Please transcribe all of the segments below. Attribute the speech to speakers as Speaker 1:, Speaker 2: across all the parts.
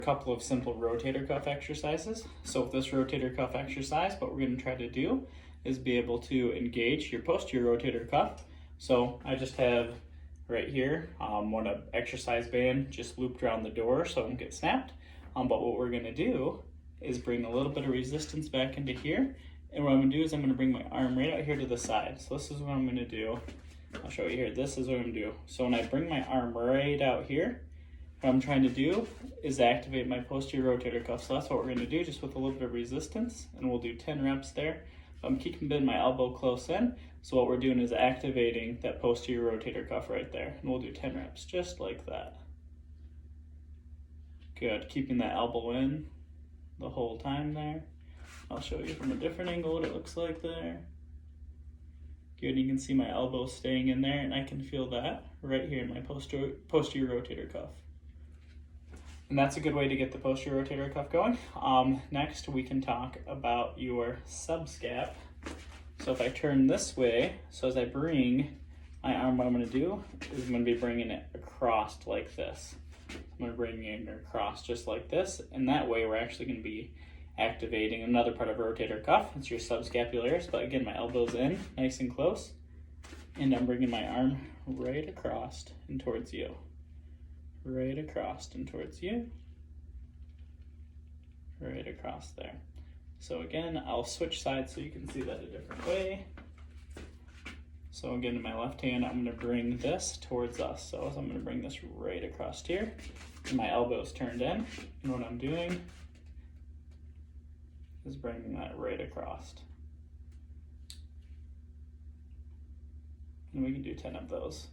Speaker 1: A couple of simple rotator cuff exercises. So with this rotator cuff exercise, what we're going to try to do is be able to engage your posterior rotator cuff. So I just have right here one exercise band just looped around the door so it won't get snapped. But what we're going to do is bring a little bit of resistance back into here. And what I'm going to do is I'm going to bring my arm right out here to the side. So this is what I'm going to do. I'll show you here. This is what I'm going to do. So when I bring my arm right out here, what I'm trying to do is activate my posterior rotator cuff. So that's what we're going to do, just with a little bit of resistance, and we'll do 10 reps there. I'm keeping my elbow close in, so what we're doing is activating that posterior rotator cuff right there, and we'll do 10 reps just like that. Good, keeping that elbow in the whole time there. I'll show you from a different angle what it looks like there. Good, you can see my elbow staying in there, and I can feel that right here in my posterior rotator cuff. And that's a good way to get the posterior rotator cuff going. Next, we can talk about your subscap. So if I turn this way, so as I bring my arm, what I'm going to do is I'm going to be bringing it across like this. I'm going to bring it across just like this, and that way we're actually going to be activating another part of our rotator cuff. It's your subscapularis, but again, my elbow's in, nice and close, and I'm bringing my arm right across and towards you. Right across and towards you, right across there. So again, I'll switch sides so you can see that a different way. So again, in my left hand, I'm going to bring this towards us. So I'm going to bring this right across here, and my elbow is turned in, and what I'm doing is bringing that right across. And we can do 10 of those.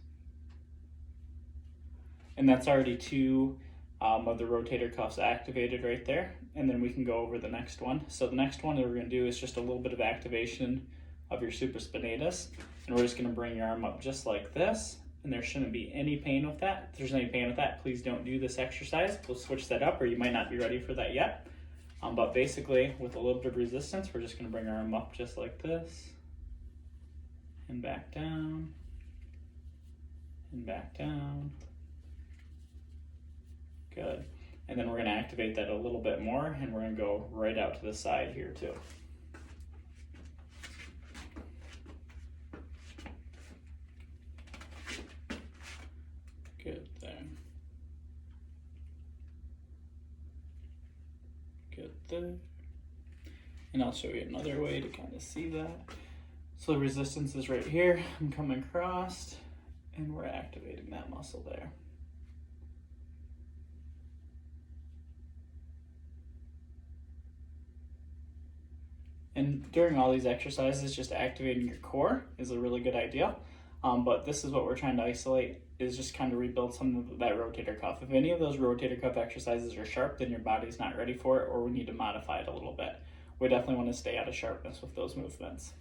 Speaker 1: And that's already two of the rotator cuffs activated right there. And then we can go over the next one. So the next one that we're going to do is just a little bit of activation of your supraspinatus. And we're just going to bring your arm up just like this. And there shouldn't be any pain with that. If there's any pain with that, please don't do this exercise. We'll switch that up, or you might not be ready for that yet. But basically, with a little bit of resistance, we're just going to bring our arm up just like this. And back down. And back down. Good. And then we're going to activate that a little bit more, and we're going to go right out to the side here too. Good there. Good there. And I'll show you another way to kind of see that. So the resistance is right here. I'm coming across, and we're activating that muscle there. And during all these exercises, just activating your core is a really good idea. But this is what we're trying to isolate, is just kind of rebuild some of that rotator cuff. If any of those rotator cuff exercises are sharp, then your body's not ready for it, or we need to modify it a little bit. We definitely want to stay out of sharpness with those movements.